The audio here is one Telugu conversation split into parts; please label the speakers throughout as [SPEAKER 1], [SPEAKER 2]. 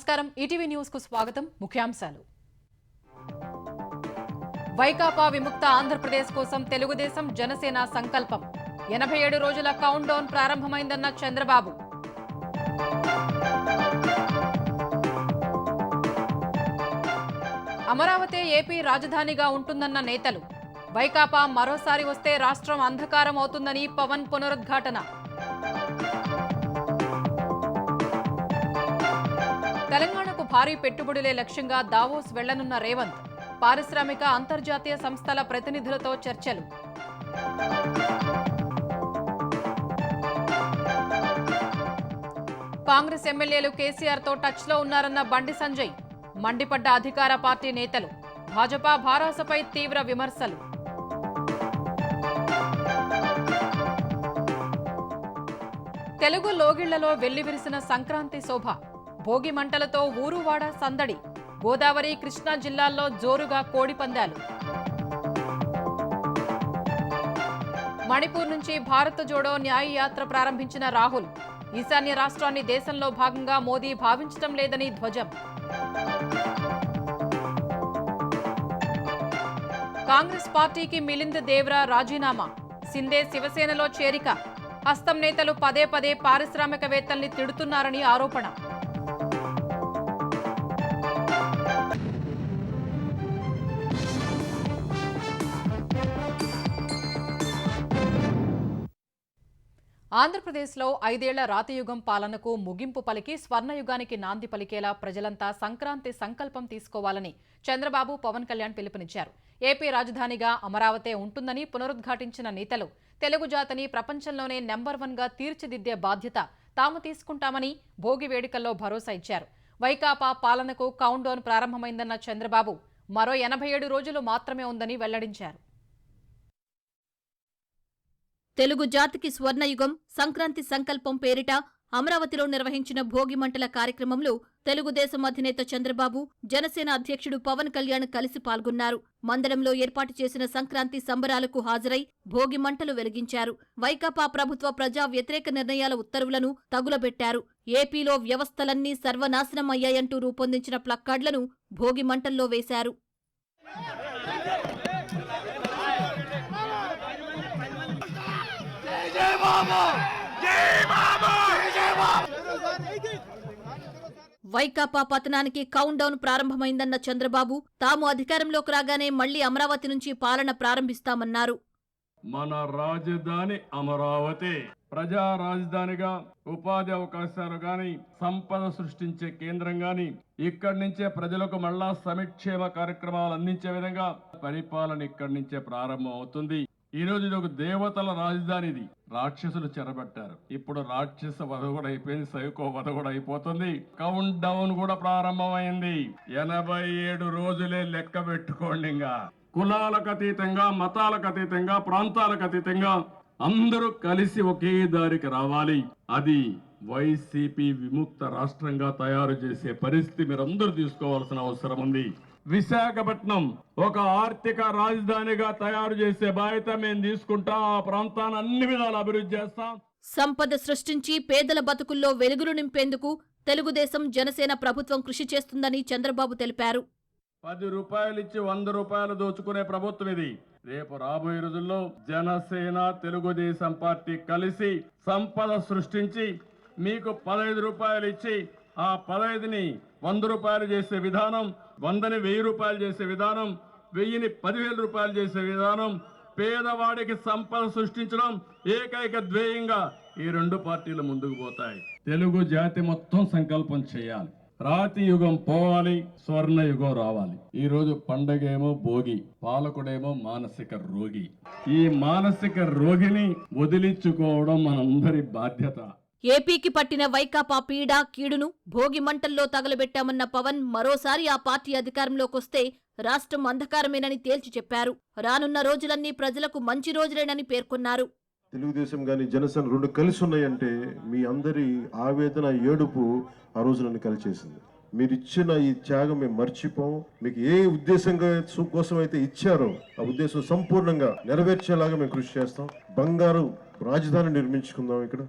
[SPEAKER 1] నమస్కారం ఈటీవీ న్యూస్ కు స్వాగతం ముఖ్యాంశాలు వైకాపా విముక్త ఆంధ్రప్రదేశ్ కోసం తెలుగుదేశం జనసేన సంకల్పం 87 రోజుల కౌంట్ డౌన్ ప్రారంభమైందన్న చంద్రబాబు అమరావతి ఏపీ రాజధానిగా ఉంటుందన్న నేతలు వైకాపా మరోసారి వస్తే రాష్ట్రం అంధకారం అవుతుందని పవన్ పునరుద్ఘాటన తెలంగాణకు భారీ పెట్టుబడులే లక్ష్యంగా దావోస్ వెళ్లనున్న రేవంత్ పారిశ్రామిక అంతర్జాతీయ సంస్థల ప్రతినిధులతో చర్చలు కాంగ్రెస్ ఎమ్మెల్యేలు కేసీఆర్ తో టచ్ లో ఉన్నారన్న బండి సంజయ్ మండిపడ్డ అధికార పార్టీ నేతలు భాజపా భారాసపై తీవ్ర విమర్శలు తెలుగు లోగిళ్లలో వెల్లివిరిసిన సంక్రాంతి శోభ భోగి మంటలతో ఊరువాడ సందడి గోదావరి కృష్ణా జిల్లాల్లో జోరుగా కోడిపందాలు మణిపూర్ నుంచి భారత్ జోడో న్యాయ యాత్ర ప్రారంభించిన రాహుల్ ఈశాన్య రాష్ట్రాన్ని దేశంలో భాగంగా మోదీ భావించడం లేదని ధ్వజం కాంగ్రెస్ పార్టీకి మిలింద్ దేవ్రా రాజీనామా సిందే శివసేనలో చేరిక హస్తం నేతలు పదే పదే పారిశ్రామికవేత్తల్ని తిడుతున్నారని ఆరోపణ ఆంధ్రప్రదేశ్లో 5 ఏళ్ల రాతయుగం పాలనకు ముగింపు పలికి స్వర్ణయుగానికి నాంది పలికేలా ప్రజలంతా సంక్రాంతి సంకల్పం తీసుకోవాలని చంద్రబాబు పవన్ కళ్యాణ్ పిలుపునిచ్చారు. ఏపీ రాజధానిగా అమరావతే ఉంటుందని పునరుద్ఘాటించిన నేతలు తెలుగు జాతిని ప్రపంచంలోనే నెంబర్ 1గా తీర్చిదిద్దే బాధ్యత తాము తీసుకుంటామని భోగి వేడుకల్లో భరోసా ఇచ్చారు. వైకాపా పాలనకు కౌంట్ డౌన్ ప్రారంభమైందన్న చంద్రబాబు మరో 87 రోజులు మాత్రమే ఉందని వెల్లడించారు.
[SPEAKER 2] తెలుగు జాతికి స్వర్ణయుగం సంక్రాంతి సంకల్పం పేరిట అమరావతిలో నిర్వహించిన భోగి మంటల కార్యక్రమంలో తెలుగుదేశం అధినేత చంద్రబాబు జనసేన అధ్యక్షుడు పవన్ కళ్యాణ్ కలిసి పాల్గొన్నారు. మందడంలో ఏర్పాటు చేసిన సంక్రాంతి సంబరాలకు హాజరై భోగి మంటలు వెలిగించారు. వైకాపా ప్రభుత్వ ప్రజా వ్యతిరేక నిర్ణయాల ఉత్తర్వులను తగులబెట్టారు. ఏపీలో వ్యవస్థలన్నీ సర్వనాశనం అయ్యాయంటూ రూపొందించిన ప్లక్కార్డులను భోగి మంటల్లో వేశారు. వైకాపా పతనానికి కౌంట్ డౌన్ ప్రారంభమైందన్న చంద్రబాబు తాము అధికారంలోకి రాగానే మళ్లీ అమరావతి నుంచి పాలన ప్రారంభిస్తామన్నారు.
[SPEAKER 3] మన రాజధాని అమరావతి ప్రజా రాజధానిగా ఉపాధి అవకాశాలు గాని సంపద సృష్టించే కేంద్రం గాని ఇక్కడి నుంచే ప్రజలకు మళ్ళా సంక్షేమ కార్యక్రమాలు అందించే విధంగా పరిపాలన ఇక్కడి నుంచే ప్రారంభం అవుతుంది. ఈ రోజు ఇది ఒక దేవతల రాజధానిది. రాక్షసులు చెరబట్టారు. ఇప్పుడు రాక్షస వధ కూడా అయిపోయింది, సైకో వధ కూడా అయిపోతుంది. కౌంట్ డౌన్ కూడా ప్రారంభమైంది. 87 రోజులే లెక్క పెట్టుకోండి. ఇంకా కులాలకు అతీతంగా, మతాలకు అతీతంగా, ప్రాంతాలకు అతీతంగా అందరూ కలిసి ఒకే దారికి రావాలి. అది వైసీపీ విముక్త రాష్ట్రంగా తయారు చేసే పరిస్థితి మీరందరూ తీసుకోవాల్సిన అవసరం ఉంది. విశాఖపట్నం ఒక ఆర్థిక రాజధానిగా తయారు చేసే బాధ్యత మేము తీసుకుంటాం. ఆ ప్రాంతాన్ని అన్ని విధాలు అభివృద్ధి చేస్తాం.
[SPEAKER 2] సంపద సృష్టించి పేదల బతుకుల్లో వెలుగులు నింపేందుకు తెలుగుదేశం జనసేన ప్రభుత్వం కృషి చేస్తుందని చంద్రబాబు తెలిపారు.
[SPEAKER 3] 10 రూపాయలు ఇచ్చి 100 రూపాయలు దోచుకునే ప్రభుత్వం ఇది. రేపు రాబోయే రోజుల్లో జనసేన తెలుగుదేశం పార్టీ కలిసి సంపద సృష్టించి మీకు 15 రూపాయలు ఇచ్చి ఆ 15ని 100 రూపాయలు చేసే విధానం, 100ని 1000 రూపాయలు చేసే విధానం, 1000ని 10,000 రూపాయలు చేసే విధానం, పేదవాడికి సంపద సృష్టించడం ఏకైక ధ్యేయంగా ఈ 2 పార్టీలు ముందుకు పోతాయి. తెలుగు జాతి మొత్తం సంకల్పం చేయాలి. రాతి యుగం పోవాలి, స్వర్ణ యుగం రావాలి. ఈ రోజు పండగేమో భోగి, పాలకుడేమో మానసిక రోగి. ఈ మానసిక రోగిని వదిలించుకోవడం మనందరి బాధ్యత.
[SPEAKER 2] ఏపీకి పట్టిన వైకాపా పీడ కీడును భోగి మంటల్లో తగలబెట్టామన్న పవన్ మరోసారి ఆ పార్టీ అధికారంలోకొస్తే రాష్ట్రం అంధకారమేనని తేల్చి చెప్పారు. రానున్న రోజులన్నీ ప్రజలకు మంచి రోజులేనని పేర్కొన్నారు.
[SPEAKER 4] తెలుగుదేశం గాని జనసేన 2 కలిసి ఉన్నాయంటే మీ అందరి ఆవేదన, ఏడుపు ఆ రోజు నన్ను కలిచేసింది. మీరు ఇచ్చిన ఈ త్యాగం మేము మర్చిపోం. మీకు ఏ ఉద్దేశంగా కోసం అయితే ఇచ్చారో ఆ ఉద్దేశం సంపూర్ణంగా నెరవేర్చేలాగా మేము కృషి చేస్తాం. బంగారు రాజధాని నిర్మించుకుందాం. ఇక్కడ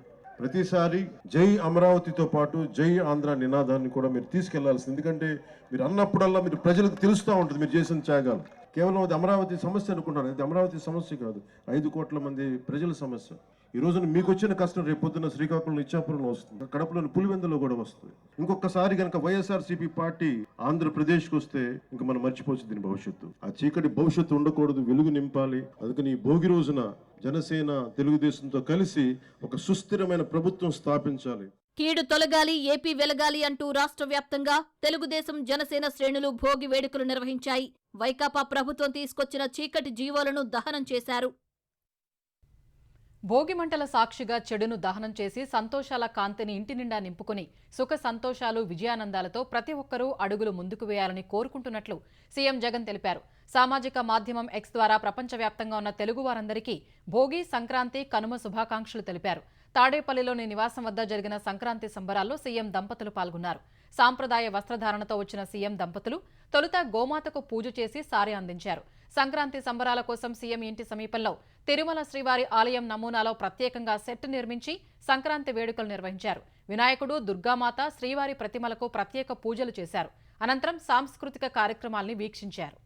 [SPEAKER 4] ప్రతిసారి జై అమరావతితో పాటు జై ఆంధ్ర నినాదాన్ని కూడా మీరు తీసుకెళ్లాల్సింది. ఎందుకంటే మీరు అన్నప్పుడల్లా మీరు ప్రజలకు తెలుస్తూ ఉంటుంది మీరు చేసిన త్యాగాలు. కేవలం అది అమరావతి సమస్య అనుకుంటారు, అది అమరావతి సమస్య కాదు, 5 కోట్ల మంది ప్రజల సమస్య. ఈ రోజున మీకు వచ్చిన కష్టం రేపు పొద్దున్న శ్రీకాకుళం ఇచ్చాపురంలో వస్తుంది, కడపలోని పులివెందులో కూడా వస్తుంది. ఇంకొకసారి కనుక వైఎస్ఆర్సీపీ పార్టీ ఆంధ్రప్రదేశ్కి వస్తే ఇంకా మనం మర్చిపోవచ్చు దీని భవిష్యత్తు. ఆ చీకటి భవిష్యత్తు ఉండకూడదు, వెలుగు నింపాలి. అందుకని ఈ భోగి రోజున జనసేన తెలుగుదేశంతో కలిసి ఒక సుస్థిరమైన ప్రభుత్వం స్థాపించాలి.
[SPEAKER 2] కీడు తొలగాలి, ఏపీ వెలగాలి అంటూ రాష్ట్ర వ్యాప్తంగా తెలుగుదేశం జనసేన శ్రేణులు భోగి వేడుకలు నిర్వహించాయి. వైకాపా ప్రభుత్వం తీసుకొచ్చిన చీకటి జీవోలను దహనం చేశారు.
[SPEAKER 1] భోగి మంటల సాక్షిగా చెడును దహనం చేసి సంతోషాల కాంతిని ఇంటి నిండా నింపుకుని సుఖ సంతోషాలు విజయానందాలతో ప్రతి ఒక్కరూ అడుగులు ముందుకు వేయాలని కోరుకుంటున్నట్లు సీఎం జగన్ తెలిపారు. సామాజిక మాధ్యమం ఎక్స్ ద్వారా ప్రపంచవ్యాప్తంగా ఉన్న తెలుగు వారందరికీ భోగి, సంక్రాంతి, కనుమ శుభాకాంక్షలు తెలిపారు. తాడేపల్లిలోని నివాసం వద్ద జరిగిన సంక్రాంతి సంబరాల్లో సీఎం దంపతులు పాల్గొన్నారు. సాంప్రదాయ వస్త్రధారణతో వచ్చిన సీఎం దంపతులు తొలుత గోమాతకు పూజ చేసి సారె అందించారు. సంక్రాంతి సంబరాల కోసం సీఎం ఇంటి సమీపంలో తిరుమల శ్రీవారి ఆలయం నమూనాలో ప్రత్యేకంగా సెట్ నిర్మించి సంక్రాంతి వేడుకలు నిర్వహించారు. వినాయకుడు, దుర్గామాత, శ్రీవారి ప్రతిమలకు ప్రత్యేక పూజలు చేశారు. అనంతరం సాంస్కృతిక కార్యక్రమాల్ని వీక్షించారు.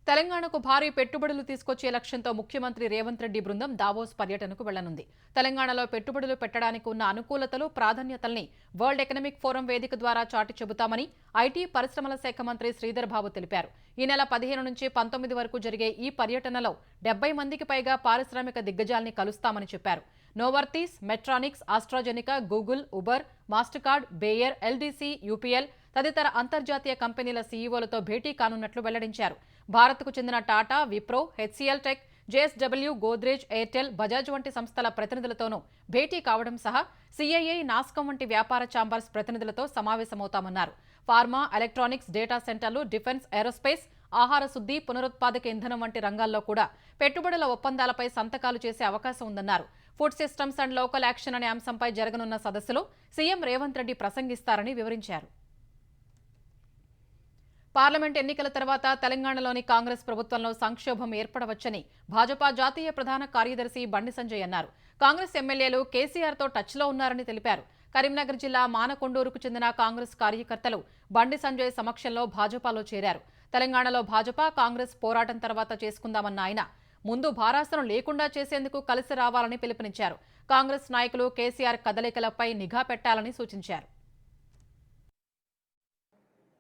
[SPEAKER 1] తెలంగాణకు భారీ పెట్టుబడులు తీసుకొచ్చే లక్ష్యంతో ముఖ్యమంత్రి రేవంత్ రెడ్డి బృందం దావోస్ పర్యటనకు వెళ్లనుంది. తెలంగాణలో పెట్టుబడులు పెట్టడానికి ఉన్న అనుకూలతలు, ప్రాధాన్యతల్ని వరల్డ్ ఎకనామిక్ ఫోరం వేదిక ద్వారా చాటి చెబుతామని ఐటీ, పరిశ్రమల శాఖ మంత్రి శ్రీధర్ బాబు తెలిపారు. ఈ నెల 15 నుంచి 19 వరకు జరిగే ఈ పర్యటనలో 70 మందికి పైగా పారిశ్రామిక దిగ్గజాల్ని కలుస్తామని చెప్పారు. Novartis, Medtronic, AstraZeneca, Google, Uber, Mastercard, Bayer, LDC, UPL తదితర అంతర్జాతీయ కంపెనీల సీఈఓలతో భేటీ కానున్నట్లు వెల్లడించారు. భారత్కు చెందిన టాటా, విప్రో, హెచ్సీఎల్ టెక్, జేఎస్డబ్ల్యూ, గోద్రేజ్, ఎయిర్టెల్, బజాజ్ వంటి సంస్థల ప్రతినిధులతోనూ భేటీ కావడం సహా సీఐఐ, నాస్కాం వంటి వ్యాపార ఛాంబర్స్ ప్రతినిధులతో సమావేశమవుతామన్నారు. ఫార్మా, ఎలక్ట్రానిక్స్, డేటా సెంటర్లు, డిఫెన్స్, ఏరోస్పేస్, ఆహార శుద్ధి, పునరుత్పాదక ఇంధనం వంటి రంగాల్లో కూడా పెట్టుబడుల ఒప్పందాలపై సంతకాలు చేసే అవకాశం ఉందన్నారు. Food systems and local action అనే అంశంపై జరగనున్న సదస్సులో సీఎం రేవంత్ రెడ్డి ప్రసంగిస్తారని వివరించారు. పార్లమెంట్ ఎన్నికల తర్వాత తెలంగాణలోని కాంగ్రెస్ ప్రభుత్వంలో సంక్షోభం ఏర్పడవచ్చని భాజపా జాతీయ ప్రధాన కార్యదర్శి బండి సంజయ్ అన్నారు. కాంగ్రెస్ ఎమ్మెల్యేలు కేసీఆర్తో టచ్లో ఉన్నారని తెలిపారు. కరీంనగర్ జిల్లా మానకొండూరుకు చెందిన కాంగ్రెస్ కార్యకర్తలు బండి సంజయ్ సమక్షంలో భాజపాలో చేరారు. తెలంగాణలో భాజపా, కాంగ్రెస్ పోరాటం తర్వాత చేసుకుందామన్న ఆయన ముందు భారాసనం లేకుండా చేసేందుకు కలిసి రావాలని పిలుపునిచ్చారు. కాంగ్రెస్ నాయకులు కేసీఆర్ కదలికలపై నిఘా పెట్టాలని సూచించారు.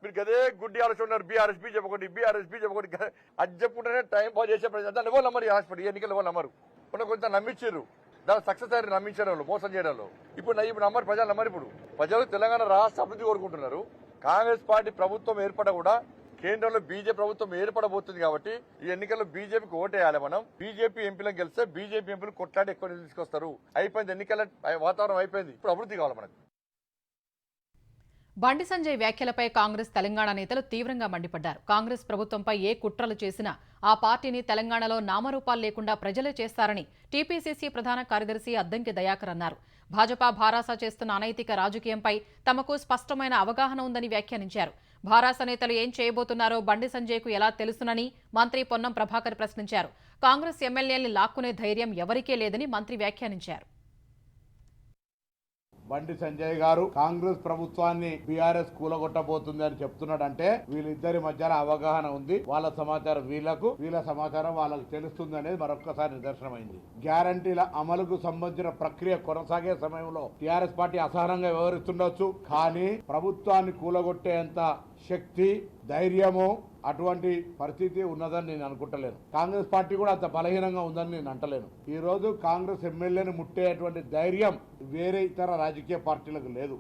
[SPEAKER 5] మీరు గదే గుడ్డి ఆలోచన ఉన్నారు. బీఆర్ఎస్ బీజేపీ ఒకటి అది చెప్పుకుంటేనే టైం పాస్ చేసే ప్రజలు ఎవరు నమ్మరు. ఈ హాస్పిటల్ ఎన్నికలు ఎవరు నమ్మరు. కొంత నమ్మించారు, దాని సక్సెస్ అయ్యారు నమ్మించడంలో, మోసం చేయడంలో. ఇప్పుడు నమ్మరు, ప్రజలు నమ్మరు. ఇప్పుడు ప్రజలు తెలంగాణ రాష్ట్ర అభివృద్ధి కోరుకుంటున్నారు. కాంగ్రెస్ పార్టీ ప్రభుత్వం ఏర్పడ కూడా కేంద్రంలో బీజేపీ ప్రభుత్వం ఏర్పడబోతుంది కాబట్టి ఈ ఎన్నికల్లో బీజేపీకి ఓటేయాలి. మనం బీజేపీ ఎంపీలను గెలిస్తే బీజేపీ ఎంపీలు కొట్లాడి ఎక్కువ తీసుకొస్తారు. అయిపోయింది, ఎన్నికల వాతావరణం అయిపోయింది. ఇప్పుడు అభివృద్ధి కావాలి మనకు.
[SPEAKER 1] బండి సంజయ్ వ్యాఖ్యలపై కాంగ్రెస్ తెలంగాణ నేతలు తీవ్రంగా మండిపడ్డారు. కాంగ్రెస్ ప్రభుత్వంపై ఏ కుట్రలు చేసినా ఆ పార్టీని తెలంగాణలో నామరూపాలు లేకుండా ప్రజలే చేస్తారని టీపీసీసీ ప్రధాన కార్యదర్శి అద్దంకి దయాకర్ అన్నారు. భాజపా భారాస చేస్తున్న అనైతిక రాజకీయంపై తమకు స్పష్టమైన అవగాహన ఉందని వ్యాఖ్యానించారు. భారాస నేతలు ఏం చేయబోతున్నారో బండి సంజయ్కు ఎలా తెలుసునని మంత్రి పొన్నం ప్రభాకర్ ప్రశ్నించారు. కాంగ్రెస్ ఎమ్మెల్యేల్ని లాక్కునే ధైర్యం ఎవరికే లేదని మంత్రి వ్యాఖ్యానించారు.
[SPEAKER 6] బండి సంజయ్ గారు కాంగ్రెస్ ప్రభుత్వాన్ని బీఆర్ఎస్ కూలగొట్టబోతుంది అని చెప్తున్నాడంటే వీళ్ళిద్దరి మధ్యన అవగాహన ఉంది. వాళ్ళ సమాచారం వీళ్లకు, వీళ్ళ సమాచారం వాళ్ళకు తెలుస్తుంది అనేది మరొక్కసారి నిదర్శనమైంది. గ్యారంటీల అమలుకు సంబంధించిన ప్రక్రియ కొనసాగే సమయంలో టీఆర్ఎస్ పార్టీ అసహనంగా వ్యవహరిస్తుండొచ్చు, కానీ ప్రభుత్వాన్ని కూలగొట్టేంత శక్తి, ధైర్యము అటువంటి పరిస్థితి ఉన్నదని నేను అనుకుంటలేను. కాంగ్రెస్ పార్టీ కూడా అంత బలహీనంగా ఉందని నేను అంటలేను. ఈ రోజు కాంగ్రెస్ ఎమ్మెల్యేని ముట్టేటువంటి ధైర్యం వేరే ఇతర రాజకీయ పార్టీలకు లేదు.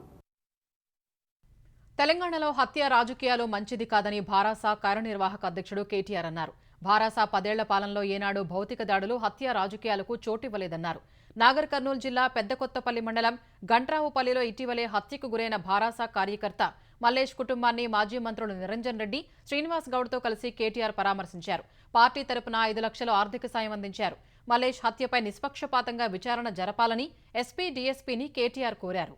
[SPEAKER 1] తెలంగాణలో హత్య రాజకీయాలు మంచిది కాదని భారాస కార్యనిర్వాహక అధ్యక్షుడు కేటీఆర్ అన్నారు. భారాస 10 ఏళ్ల పాలనలో ఏనాడు భౌతిక దాడులు, హత్య రాజకీయాలకు చోటివ్వలేదన్నారు. నాగర్ కర్నూలు జిల్లా పెద్దకొత్తపల్లి మండలం గంట్రావుపల్లిలో ఇటీవలే హత్యకు గురైన భారాస కార్యకర్త మల్లేష్ కుటుంబాన్ని మాజీ మంత్రులు నిరంజన్ రెడ్డి, శ్రీనివాస్ గౌడ్తో కలిసి కేటీఆర్ పరామర్శించారు. పార్టీ తరపున 5 లక్షల ఆర్థిక సాయం అందించారు. మల్లేష్ హత్యపై నిష్పక్షపాతంగా విచారణ జరపాలని ఎస్పీ, డీఎస్పీని కేటీఆర్ కోరారు.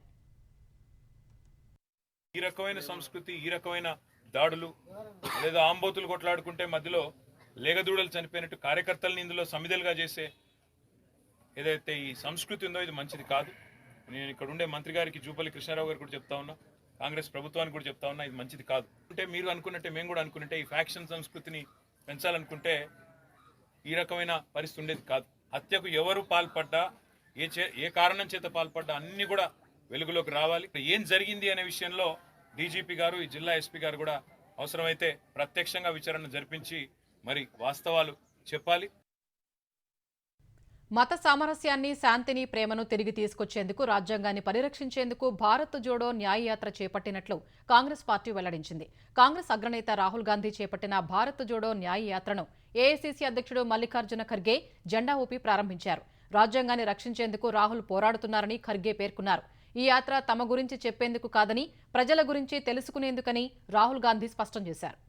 [SPEAKER 7] ఈ రకమైన సంస్కృతి, ఈ రకమైన దాడులు లేదా ఆంబోతులు కొట్లాడుకుంటే మధ్యలో లేగదూడలు చనిపోయినట్టు కార్యకర్తలను ఇందులో సమిధలుగా చేసే ఏదైతే ఈ సంస్కృతి ఉందో ఇది మంచిది కాదు. నేను ఇక్కడ ఉండే మంత్రి గారికి జూపల్లి కృష్ణారావు గారికి కూడా చెప్తా ఉన్నా, కాంగ్రెస్ ప్రభుత్వానికి కూడా చెప్తా ఉన్నా, ఇది మంచిది కాదు. అంటే మీరు అనుకున్నట్టే మేము కూడా అనుకున్నట్టే ఈ ఫ్యాక్షన్ సంస్కృతిని పెంచాలనుకుంటే ఈ రకమైన పరిస్థితి ఉండేది కాదు. హత్యకు ఎవరు పాల్పడ్డా, ఏ కారణం చేత పాల్పడ్డా అన్ని కూడా వెలుగులోకి రావాలి. ఏం జరిగింది అనే విషయంలో డీజీపీ గారు, ఈ జిల్లా ఎస్పీ గారు కూడా అవసరమైతే ప్రత్యక్షంగా విచారణ జరిపించి మరి వాస్తవాలు చెప్పాలి.
[SPEAKER 1] మత సామరస్యాన్ని, శాంతిని, ప్రేమను తిరిగి తీసుకొచ్చేందుకు, రాజ్యాంగాన్ని పరిరక్షించేందుకు భారత్ జోడో న్యాయయాత్ర చేపట్టినట్లు కాంగ్రెస్ పార్టీ వెల్లడించింది. కాంగ్రెస్ అగ్రనేత రాహుల్ గాంధీ చేపట్టిన భారత్ జోడో న్యాయయాత్రను ఏఐసీసీ అధ్యక్షుడు మల్లికార్జున ఖర్గే జెండా ఊపి ప్రారంభించారు. రాజ్యాంగాన్ని రక్షించేందుకు రాహుల్ పోరాడుతున్నారని ఖర్గే పేర్కొన్నారు. ఈ యాత్ర తమ గురించి చెప్పేందుకు కాదని, ప్రజల గురించి తెలుసుకునేందుకని రాహుల్ గాంధీ స్పష్టం చేశారు.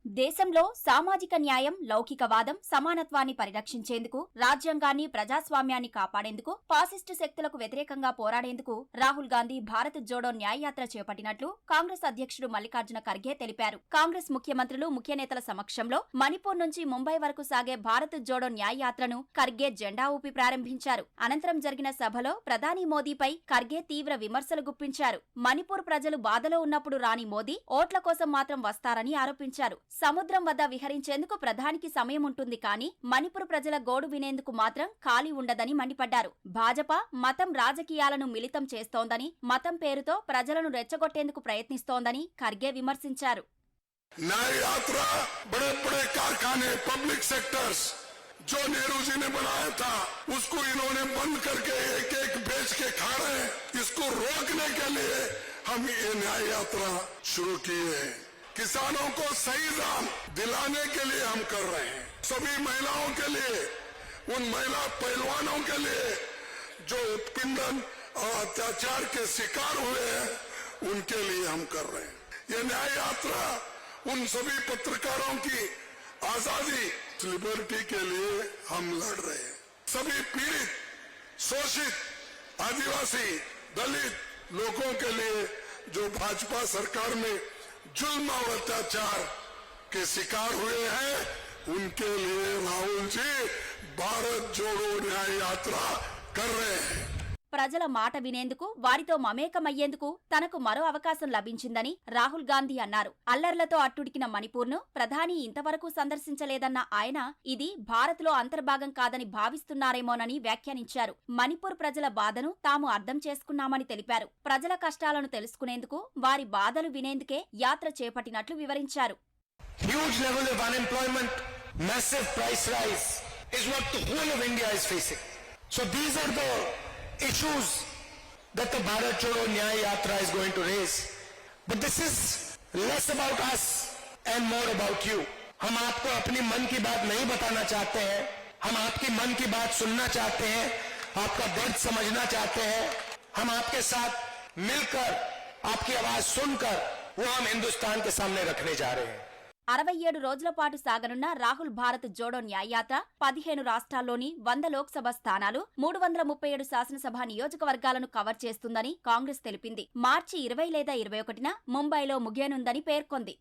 [SPEAKER 8] దేశంలో సామాజిక న్యాయం, లౌకికవాదం, సమానత్వాన్ని పరిరక్షించేందుకు, రాజ్యాంగాన్ని, ప్రజాస్వామ్యాన్ని కాపాడేందుకు, ఫాసిస్టు శక్తులకు వ్యతిరేకంగా పోరాడేందుకు రాహుల్ గాంధీ భారత్ జోడో న్యాయయాత్ర చేపట్టినట్లు కాంగ్రెస్ అధ్యక్షుడు మల్లికార్జున ఖర్గే తెలిపారు. కాంగ్రెస్ ముఖ్యమంత్రులు, ముఖ్య నేతల సమక్షంలో మణిపూర్ నుంచి ముంబై వరకు సాగే భారత్ జోడో న్యాయయాత్రను ఖర్గే జెండా ఊపి ప్రారంభించారు. అనంతరం జరిగిన సభలో ప్రధాని మోదీపై ఖర్గే తీవ్ర విమర్శలు గుప్పించారు. మణిపూర్ ప్రజలు బాధలో ఉన్నప్పుడు రాని మోదీ ఓట్ల కోసం మాత్రం వస్తారని ఆరోపించారు. సముద్రం వద్ద విహరించేందుకు ప్రధానికి సమయం ఉంటుంది, కానీ మణిపూర్ ప్రజల గోడు వినేందుకు మాత్రం ఖాళీ ఉండదని మండిపడ్డారు. భాజపా మతం రాజకీయాలను మిళితం చేస్తోందని, మతం పేరుతో ప్రజలను రెచ్చగొట్టేందుకు ప్రయత్నిస్తోందని ఖర్గే విమర్శించారు.
[SPEAKER 9] न्याय यात्रा बड़े बड़े कारखाने, पब्लिक सेक्टर्स जो नेहरू जी ने बनाया था उसको इन्होंने बंद करके एक एक बेच के खा रहे हैं। इसको रोकने के लिए हम ये न्याय यात्रा शुरू किए हैं। किसानों को सही दाम दिलाने के लिए हम कर रहे हैं। सभी महिलाओं के लिए, उन महिला पहलवानों के लिए जो उत्पीड़न और अत्याचार के शिकार हुए हैं उनके लिए हम कर रहे हैं। ये न्याय यात्रा उन सभी पत्रकारों की आजादी, लिबर्टी के लिए हम लड़ रहे हैं। सभी पीड़ित, शोषित, आदिवासी, दलित लोगों के लिए जो भाजपा सरकार में जुल्म और अत्याचार के शिकार हुए हैं उनके लिए राहुल जी भारत जोड़ो न्याय यात्रा कर रहे हैं।
[SPEAKER 8] ప్రజల మాట వినేందుకు, వారితో మమేకమయ్యేందుకు తనకు మరో అవకాశం లభించిందని రాహుల్ గాంధీ అన్నారు. అల్లర్లతో అట్టుడికిన మణిపూర్ను ప్రధాని ఇంతవరకు సందర్శించలేదన్న ఆయన ఇది భారత్లో అంతర్భాగం కాదని భావిస్తున్నారేమోనని వ్యాఖ్యానించారు. మణిపూర్ ప్రజల బాధను తాము అర్థం చేసుకున్నామని తెలిపారు. ప్రజల కష్టాలను తెలుసుకునేందుకు, వారి బాధలు వినేందుకే యాత్ర చేపట్టినట్లు వివరించారు.
[SPEAKER 10] Huge level of unemployment, massive price rise is what the whole of India is facing. So these are the issues that the Bharat Jodo Nyaya Yatra is going to raise. But this is less about us and more about you. हम आपको अपनी मन की बात नहीं बताना चाहते हैं, हम आपकी मन की बात सुनना चाहते हैं, आपका दर्द समझना चाहते हैं। हम आपके साथ मिलकर, आपकी आवाज सुनकर वो हम हिंदुस्तान के सामने रखने जा रहे हैं।
[SPEAKER 8] 67 రోజుల పాటు సాగనున్న రాహుల్ భారత్ జోడో న్యాయయాత్ర 15 రాష్ట్రాల్లోని 100 లోక్సభ స్థానాలు, 337 శాసనసభ నియోజకవర్గాలను కవర్ చేస్తుందని కాంగ్రెస్ తెలిపింది. మార్చి 20 లేదా 21న ముంబైలో ముగియనుందని పేర్కొంది.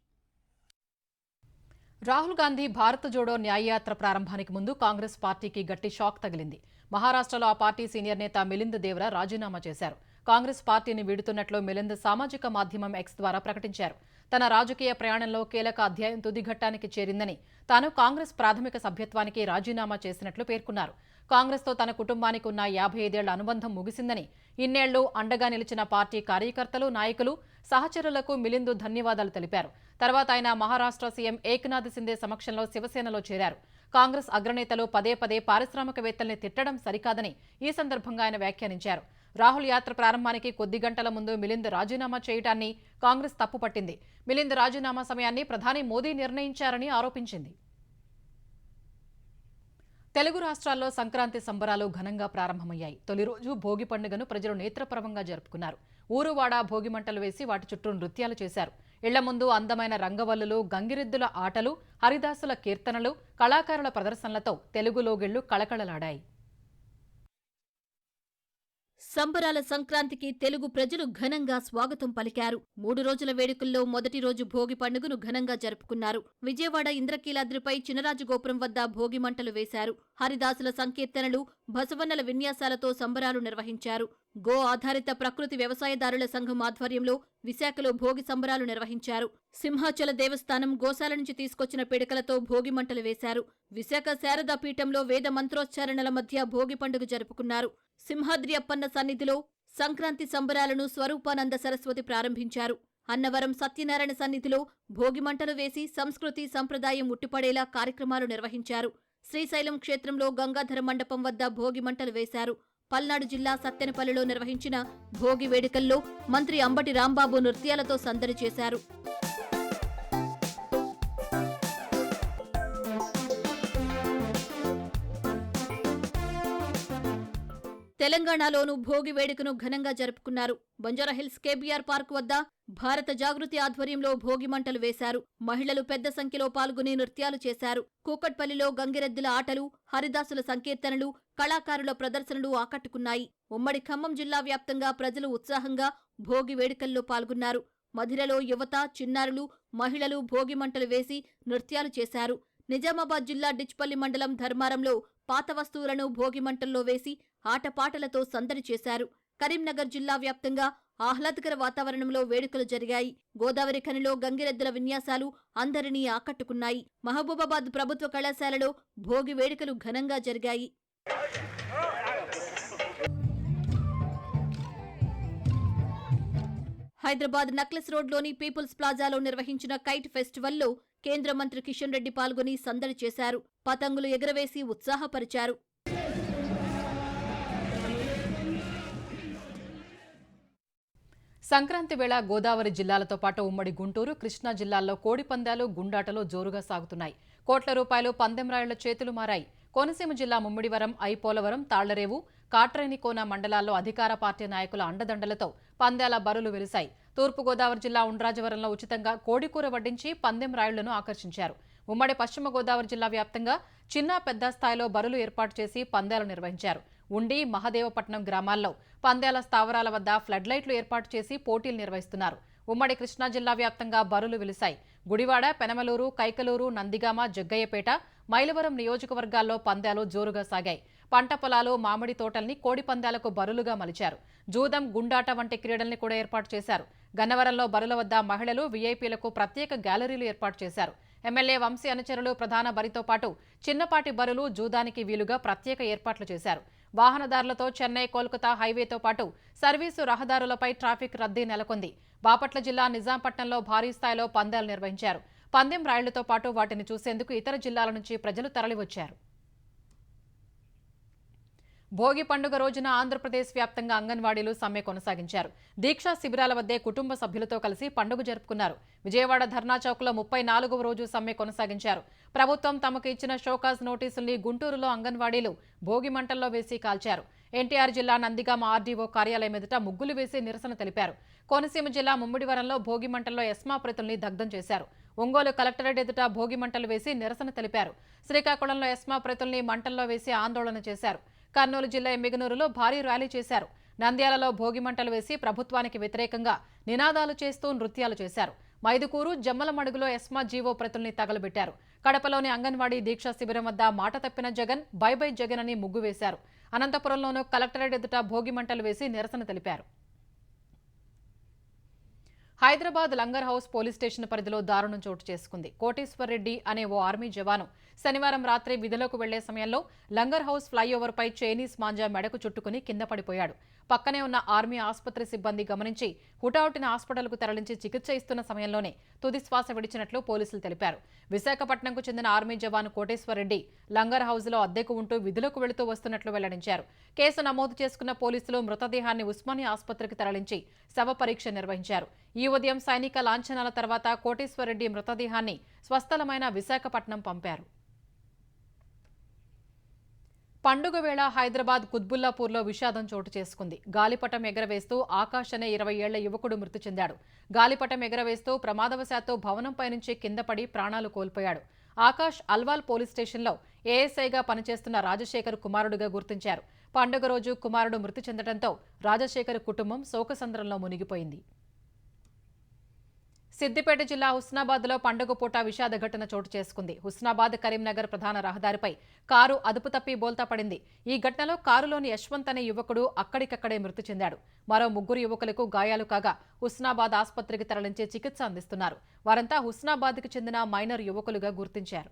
[SPEAKER 1] రాహుల్ గాంధీ భారత్ జోడో న్యాయయాత్ర ప్రారంభానికి ముందు కాంగ్రెస్ పార్టీకి గట్టి షాక్ తగిలింది. మహారాష్ట్రలో ఆ పార్టీ సీనియర్ నేత మిలింద్ దేవ్రా రాజీనామా చేశారు. కాంగ్రెస్ పార్టీని వీడుతున్నట్లు మిలింద్ సామాజిక మాధ్యమం ఎక్స్ ద్వారా ప్రకటించారు. తన రాజకీయ ప్రయాణంలో కీలక అధ్యాయం తుదిఘట్టానికి చేరిందని, తాను కాంగ్రెస్ ప్రాథమిక సభ్యత్వానికి రాజీనామా చేసినట్లు పేర్కొన్నారు. కాంగ్రెస్తో తన కుటుంబానికి ఉన్న 55 ఏళ్ల అనుబంధం ముగిసిందని, ఇన్నేళ్లు అండగా నిలిచిన పార్టీ కార్యకర్తలు, నాయకులు, సహచరులకు మిలింద్ ధన్యవాదాలు తెలిపారు. తర్వాత ఆయన మహారాష్ట్ర సీఎం ఏక్నాథ్ సిందే సమక్షంలో శివసేనలో చేరారు. కాంగ్రెస్ అగ్రనేతలు పదే పదే పారిశ్రామికవేత్తల్ని తిట్టడం సరికాదని ఈ సందర్భంగా ఆయన వ్యాఖ్యానించారు. రాహుల్ యాత్ర ప్రారంభానికి కొద్ది గంటల ముందు మిలింద్ రాజీనామా చేయడాన్ని కాంగ్రెస్ తప్పుపట్టింది. మిలింద్ రాజీనామా సమయాన్ని ప్రధాని మోదీ నిర్ణయించారని ఆరోపించింది. తెలుగు రాష్ట్రాల్లో సంక్రాంతి సంబరాలు ఘనంగా ప్రారంభమయ్యాయి. తొలి రోజు భోగి పండుగను ప్రజలు నేత్రపర్వంగా జరుపుకున్నారు. ఊరువాడ భోగిమంటలు వేసి వాటి చుట్టూ నృత్యాలు చేశారు. ఇళ్ల ముందు అందమైన రంగవల్లులు, గంగిరెద్దుల ఆటలు, హరిదాసుల కీర్తనలు, కళాకారుల ప్రదర్శనలతో తెలుగు లోగిళ్లు కళకళలాడాయి.
[SPEAKER 2] సంబరాల సంక్రాంతికి తెలుగు ప్రజలు ఘనంగా స్వాగతం పలికారు. 3 రోజుల వేడుకల్లో మొదటి రోజు భోగి పండుగను ఘనంగా జరుపుకున్నారు. విజయవాడ ఇంద్రకీలాద్రిపై చినరాజు గోపురం వద్ద భోగి మంటలు వేశారు. హరిదాసుల సంకీర్తనలు, బసవన్నల విన్యాసాలతో సంబరాలు నిర్వహించారు. గో ఆధారిత ప్రకృతి వ్యవసాయదారుల సంఘం ఆధ్వర్యంలో విశాఖలో భోగి సంబరాలు నిర్వహించారు. సింహాచల దేవస్థానం గోశాల నుంచి తీసుకొచ్చిన పిడకలతో భోగి మంటలు వేశారు. విశాఖ శారదా పీఠంలో వేద మంత్రోచ్చారణల మధ్య భోగి పండుగ జరుపుకున్నారు. సింహాద్రి అప్పన్న సన్నిధిలో సంక్రాంతి సంబరాలను స్వరూపానంద సరస్వతి ప్రారంభించారు. అన్నవరం సత్యనారాయణ సన్నిధిలో భోగి మంటలు వేసి సంస్కృతి సంప్రదాయం ఉట్టిపడేలా కార్యక్రమాలు నిర్వహించారు. శ్రీశైలం క్షేత్రంలో గంగాధర మండపం వద్ద భోగి మంటలు వేశారు. పల్నాడు జిల్లా సత్తెనపల్లిలో నిర్వహించిన భోగి వేడుకల్లో మంత్రి అంబటి రాంబాబు నృత్యాలతో సందడి చేశారు. తెలంగాణలోనూ భోగి వేడుకను ఘనంగా జరుపుకున్నారు. బంజారాహిల్స్ కేబీఆర్ పార్క్ వద్ద భారత జాగృతి ఆధ్వర్యంలో భోగి మంటలు వేశారు. మహిళలు పెద్ద సంఖ్యలో పాల్గొని నృత్యాలు చేశారు. కూకట్పల్లిలో గంగిరెద్దుల ఆటలు, హరిదాసుల సంకీర్తనలు, కళాకారుల ప్రదర్శనలు ఆకట్టుకున్నాయి. ఉమ్మడి ఖమ్మం జిల్లా వ్యాప్తంగా ప్రజలు ఉత్సాహంగా భోగి వేడుకల్లో పాల్గొన్నారు. మధిరలో యువత, చిన్నారులు, మహిళలు భోగి మంటలు వేసి నృత్యాలు చేశారు. నిజామాబాద్ జిల్లా డిచ్పల్లి మండలం ధర్మారంలో పాత వస్తువులను భోగి మంటల్లో వేసి ఆటపాటలతో సందడి చేశారు. కరీంనగర్ జిల్లా వ్యాప్తంగా ఆహ్లాదకర వాతావరణంలో వేడుకలు జరిగాయి. గోదావరి ఖనిలో గంగిరెద్దుల విన్యాసాలు అందరినీ ఆకట్టుకున్నాయి. మహబూబాబాద్ ప్రభుత్వ కళాశాలలో భోగి వేడుకలు ఘనంగా జరిగాయి. హైదరాబాద్ నక్లెస్ రోడ్లోని పీపుల్స్ ప్లాజాలో నిర్వహించిన కైట్ ఫెస్టివల్లో కేంద్ర మంత్రి కిషన్ రెడ్డి పాల్గొని సందడి చేశారు. పతంగులు ఎగరవేసి ఉత్సాహపరిచారు.
[SPEAKER 1] సంక్రాంతి వేళ గోదావరి జిల్లాలతో పాటు ఉమ్మడి గుంటూరు, కృష్ణా జిల్లాల్లో కోడిపందాలు, గుండాటలు జోరుగా సాగుతున్నాయి. కోట్ల రూపాయలు పందెం రాయుళ్ల చేతులు మారాయి. కోనసీమ జిల్లా ముమ్మిడివరం, ఐపోలవరం, తాళ్లరేవు, కాట్రేనికోన మండలాల్లో అధికార పార్టీ నాయకుల అండదండలతో పందేల బరులు వెలిశాయి. తూర్పుగోదావరి జిల్లా ఉండ్రాజవరంలో ఉచితంగా కోడికూర వడ్డించి పందెం రాయుళ్లను ఆకర్షించారు. ఉమ్మడి పశ్చిమ గోదావరి జిల్లా వ్యాప్తంగా చిన్న పెద్ద స్థాయిలో బరులు ఏర్పాటు చేసి పందేలు నిర్వహించారు. ఉండి, మహదేవపట్నం గ్రామాల్లో పందేల స్థావరాల వద్ద ఫ్లడ్ లైట్లు ఏర్పాటు చేసి పోటీలు నిర్వహిస్తున్నారు. ఉమ్మడి కృష్ణా జిల్లా వ్యాప్తంగా బరులు వెలిశాయి. గుడివాడ, పెనమలూరు, కైకలూరు, నందిగామ, జగ్గయ్యపేట, మైలవరం నియోజకవర్గాల్లో పందేలు జోరుగా సాగాయి. పంట పొలాలు, మామిడి తోటల్ని కోడి పందేలకు బరులుగా మలిచారు. జూదం, గుండాట వంటి క్రీడల్ని కూడా ఏర్పాటు చేశారు. గన్నవరంలో బరుల వద్ద మహిళలు, వీఐపీలకు ప్రత్యేక గ్యాలరీలు ఏర్పాటు చేశారు. ఎమ్మెల్యే వంశీ అనుచరులు ప్రధాన బరితో పాటు చిన్నపాటి బరులు, జూదానికి వీలుగా ప్రత్యేక ఏర్పాట్లు చేశారు. వాహనదారులతో చెన్నై, కోల్కతా హైవేతో పాటు సర్వీసు రహదారులపై ట్రాఫిక్ రద్దీ నెలకొంది. బాపట్ల జిల్లా నిజాంపట్నంలో భారీ స్థాయిలో పందేలు నిర్వహించారు. పందెం రాయుళ్లతో పాటు వాటిని చూసేందుకు ఇతర జిల్లాల నుంచి ప్రజలు తరలివచ్చారు. భోగి పండుగ రోజున ఆంధ్రప్రదేశ్ వ్యాప్తంగా అంగన్వాడీలు సమ్మె కొనసాగించారు. దీక్షా శిబిరాల వద్దే కుటుంబ సభ్యులతో కలిసి పండుగ జరుపుకున్నారు. విజయవాడ ధర్నా చౌక్లో 34వ రోజు సమ్మె కొనసాగించారు. ప్రభుత్వం తమకు ఇచ్చిన షోకాజ్ నోటీసుల్ని గుంటూరులో అంగన్వాడీలు భోగి మంటల్లో వేసి కాల్చారు. ఎన్టీఆర్ జిల్లా నందిగామ ఆర్డీఓ కార్యాలయం ఎదుట ముగ్గులు వేసి నిరసన తెలిపారు. కోనసీమ జిల్లా ముమ్మిడివరంలో భోగి మంటల్లో ఎస్మా ప్రతుల్ని దగ్ధం చేశారు. ఒంగోలు కలెక్టరేట్ ఎదుట భోగి మంటలు వేసి నిరసన తెలిపారు. శ్రీకాకుళంలో ఎస్మా ప్రతుల్ని మంటల్లో వేసి ఆందోళన చేశారు. కర్నూలు జిల్లా ఎమ్మిగనూరులో భారీ ర్యాలీ చేశారు. నంద్యాలలో భోగి మంటలు వేసి ప్రభుత్వానికి వ్యతిరేకంగా నినాదాలు చేస్తూ నృత్యాలు చేశారు. మైదుకూరు, జమ్మలమడుగులో ఎస్మా జీవో ప్రతుల్ని తగలబెట్టారు. కడపలోని అంగన్వాడీ దీక్షా శిబిరం వద్ద మాట తప్పిన జగన్, బై బై జగన్ అని ముగ్గు వేశారు. అనంతపురంలోనూ కలెక్టరేట్ ఎదుట భోగి మంటలు వేసి నిరసన తెలిపారు. Hyderabad langar house police station పరిధిలో దారుణం చోటు చేసుకుంది. కోటేశ్వర్ రెడ్డి అనే ఓ ఆర్మీ జవాను శనివారం రాత్రి విధులకు వెళ్లే సమయంలో లంగర్ హౌస్ ఫ్లైఓవర్పై చైనీస్ మాంజా మెడకు చుట్టుకుని కింద పడిపోయాడు. పక్కనే ఉన్న ఆర్మీ ఆసుపత్రి సిబ్బంది గమనించి హుటాహుటిన హాస్పిటల్కు తరలించి చికిత్స ఇస్తున్న సమయంలోనే తుది శ్వాస విడిచినట్లు పోలీసులు తెలిపారు. విశాఖపట్నంకు చెందిన ఆర్మీ జవాను కోటేశ్వర్ రెడ్డి లంగర్ హౌస్లో అద్దెకు ఉంటూ విధులకు వెళుతూ వస్తున్నట్లు వెల్లడించారు. కేసు నమోదు చేసుకున్న పోలీసులు మృతదేహాన్ని ఉస్మానియా ఆసుపత్రికి తరలించి శవ పరీక్ష నిర్వహించారు. ఈ ఉదయం సైనిక లాంఛనాల తర్వాత కోటేశ్వర్ రెడ్డి మృతదేహాన్ని స్వస్థలమైన విశాఖపట్నం పంపారు. పండుగ వేళ హైదరాబాద్ కుత్బుల్లాపూర్లో విషాదం చోటు చేసుకుంది. గాలిపటం ఎగరవేస్తూ ఆకాష్ అనే 20 ఏళ్ల యువకుడు మృతి చెందాడు. గాలిపటం ఎగరవేస్తూ ప్రమాదవశాత్తు భవనంపై నుంచి కింద పడి ప్రాణాలు కోల్పోయాడు. ఆకాష్ అల్వాల్ పోలీస్ స్టేషన్లో ఏఎస్ఐగా పనిచేస్తున్న రాజశేఖర్ కుమారుడుగా గుర్తించారు. పండుగ రోజు కుమారుడు మృతి చెందడంతో రాజశేఖర్ కుటుంబం శోకసంద్రంలో మునిగిపోయింది. సిద్దిపేట జిల్లా హుస్నాబాద్లో పండుగ పూట విషాద ఘటన చోటు చేసుకుంది. హుస్నాబాద్ కరీంనగర్ ప్రధాన రహదారిపై కారు అదుపు తప్పి బోల్తా పడింది. ఈ ఘటనలో కారులోని యశ్వంత్ అనే యువకుడు అక్కడికక్కడే మృతి చెందాడు. మరో 3 యువకులకు గాయాలు కాగా హుస్నాబాద్ ఆసుపత్రికి తరలించి చికిత్స అందిస్తున్నారు. వారంతా హుస్నాబాద్కి చెందిన మైనర్ యువకులుగా గుర్తించారు.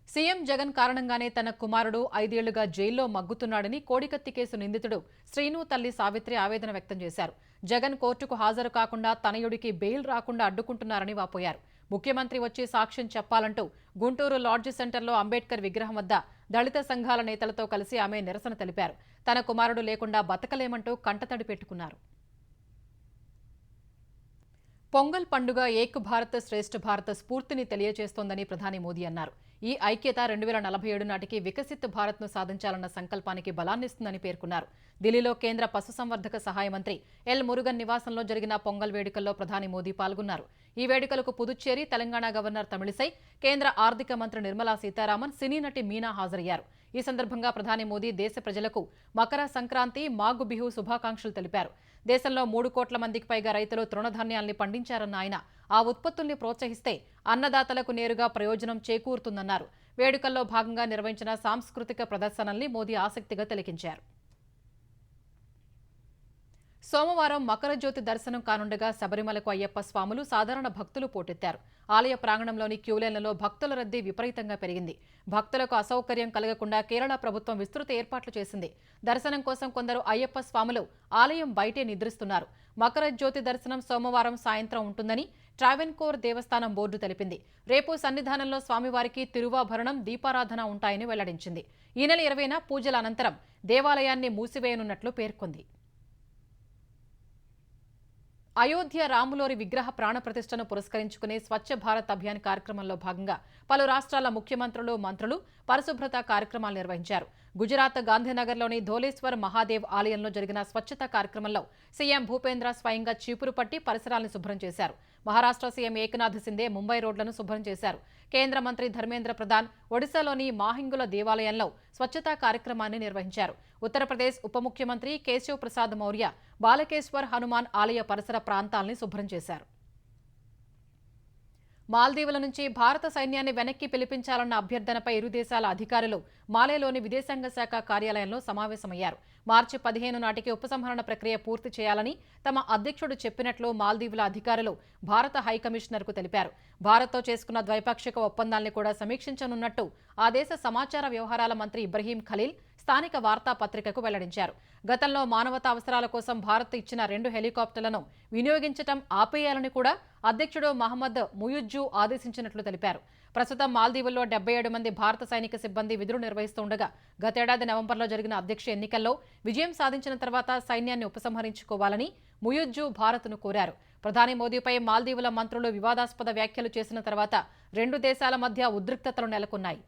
[SPEAKER 1] సీఎం జగన్ కారణంగానే తన కుమారుడు 5 ఏళ్లుగా జైల్లో మగ్గుతున్నాడని కోడికత్తి కేసు నిందితుడు శ్రీను తల్లి సావిత్రి ఆవేదన వ్యక్తం చేశారు. జగన్ కోర్టుకు హాజరు కాకుండా తనయుడికి బెయిల్ రాకుండా అడ్డుకుంటున్నారని వాపోయారు. ముఖ్యమంత్రి వచ్చి సాక్ష్యం చెప్పాలంటూ గుంటూరు లాడ్జ్ సెంటర్లో అంబేద్కర్ విగ్రహం వద్ద దళిత సంఘాల నేతలతో కలిసి ఆమె నిరసన తెలిపారు. తన కుమారుడు లేకుండా బతకలేమంటూ కంటతడి పెట్టుకున్నారు. పొంగల్ పండుగ ఏక్ భారత్ శ్రేష్ఠ భారత్ స్ఫూర్తిని తెలియజేస్తోందని ప్రధాని మోదీ అన్నారు. ఈ ఐక్యత 2047 నాటికి వికసిత్ భారత్ను సాధించాలన్న సంకల్పానికి బలాన్నిస్తుందని పేర్కొన్నారు. ఢిల్లీలో కేంద్ర పశుసంవర్ధక సహాయ మంత్రి ఎల్ మురుగన్ నివాసంలో జరిగిన పొంగల్ వేడుకల్లో ప్రధాని మోదీ పాల్గొన్నారు. ఈ వేడుకలకు పుదుచ్చేరి, తెలంగాణ గవర్నర్ తమిళిసై, కేంద్ర ఆర్థిక మంత్రి నిర్మలా సీతారామన్, సినీ నటి మీనా హాజరయ్యారు. ఈ సందర్భంగా ప్రధాని మోదీ దేశ ప్రజలకు మకర సంక్రాంతి, మాఘ్ బిహు శుభాకాంక్షలు తెలిపారు. దేశంలో 3 కోట్ల మందికి పైగా రైతులు తృణధాన్యాల్ని పండించారన్న ఆయన ఆ ఉత్పత్తుల్ని ప్రోత్సహిస్తే అన్నదాతలకు నేరుగా ప్రయోజనం చేకూరుతుందన్నారు. వేడుకల్లో భాగంగా నిర్వహించిన సాంస్కృతిక ప్రదర్శనల్ని మోదీ ఆసక్తిగా తిలకించారు. సోమవారం మకర జ్యోతి దర్శనం కానుండగా శబరిమలకు అయ్యప్ప స్వాములు సాధారణ భక్తులు పోటెత్తారు. ఆలయ ప్రాంగణంలోని క్యూలైన్లలో భక్తుల రద్దీ విపరీతంగా పెరిగింది. భక్తులకు అసౌకర్యం కలగకుండా కేరళ ప్రభుత్వం విస్తృత ఏర్పాట్లు చేసింది. దర్శనం కోసం కొందరు అయ్యప్ప స్వాములు ఆలయం బయటే నిద్రిస్తున్నారు. మకర జ్యోతి దర్శనం సోమవారం సాయంత్రం ఉంటుందని ట్రావెన్కోర్ దేవస్థానం బోర్డు తెలిపింది. రేపు సన్నిధానంలో స్వామివారికి తిరువాభరణం, దీపారాధన ఉంటాయని వెల్లడించింది. ఈ నెల 20న పూజల అనంతరం దేవాలయాన్ని మూసివేయనున్నట్లు పేర్కొంది. అయోధ్య రాములోరి విగ్రహ ప్రాణప్రతిష్ఠను పురస్కరించుకునే స్వచ్ఛ భారత్ అభియాన్ కార్యక్రమంలో భాగంగా పలు రాష్ట్రాల ముఖ్యమంత్రులు, మంత్రులు పరిశుభ్రత కార్యక్రమాలు నిర్వహించారు. గుజరాత్ గాంధీనగర్లోని ధోలేశ్వర్ మహాదేవ్ ఆలయంలో జరిగిన స్వచ్ఛత కార్యక్రమంలో సీఎం భూపేంద్ర స్వయంగా చీపురు పట్టి పరిసరాలను శుభ్రం చేశారు. మహారాష్ట్ర సీఎం ఏకనాథ్ సిందే ముంబై రోడ్లను శుభ్రం చేశారు. కేంద్ర మంత్రి ధర్మేంద్ర ప్రధాన్ ఒడిశాలోని మాహింగుల దేవాలయంలో స్వచ్ఛతా కార్యక్రమాన్ని నిర్వహించారు. ఉత్తరప్రదేశ్ ఉప ముఖ్యమంత్రి కేశవ్ ప్రసాద్ మౌర్య బాలకేశ్వర్ హనుమాన్ ఆలయ పరిసర ప్రాంతాల్ని శుభ్రం చేశారు. మాల్దీవుల నుంచి భారత సైన్యాన్ని వెనక్కి పిలిపించాలన్న అభ్యర్థనపై ఇరు దేశాల అధికారులు మాలేలోని విదేశాంగ శాఖ కార్యాలయంలో సమావేశమయ్యారు. మార్చి 15 నాటికి ఉపసంహరణ ప్రక్రియ పూర్తి చేయాలని తమ అధ్యక్షుడు చెప్పినట్లు మాల్దీవుల అధికారులు భారత హైకమిషనర్కు తెలిపారు. భారత్తో చేసుకున్న ద్వైపాక్షిక ఒప్పందాల్ని కూడా సమీక్షించనున్నట్టు ఆ దేశ సమాచార వ్యవహారాల మంత్రి ఇబ్రహీం ఖలీల్ స్థానిక వార్తాపత్రికకు వెల్లడించారు. గతంలో మానవతా అవసరాల కోసం భారత్ ఇచ్చిన 2 హెలికాప్టర్లను వినియోగించడం ఆపేయాలని కూడా అధ్యక్షుడు మహమ్మద్ ముయుజ్జు ఆదేశించినట్లు తెలిపారు. ప్రస్తుతం మాల్దీవుల్లో 77 మంది భారత సైనిక సిబ్బంది విధులు నిర్వహిస్తుండగా గతేడాది నవంబర్లో జరిగిన అధ్యక్ష ఎన్నికల్లో విజయం సాధించిన తర్వాత సైన్యాన్ని ఉపసంహరించుకోవాలని ముయుజ్జు భారత్ను కోరారు. ప్రధాని మోదీపై మాల్దీవుల మంత్రులు వివాదాస్పద వ్యాఖ్యలు చేసిన తర్వాత 2 దేశాల మధ్య ఉద్రిక్తతలు నెలకొన్నాయి.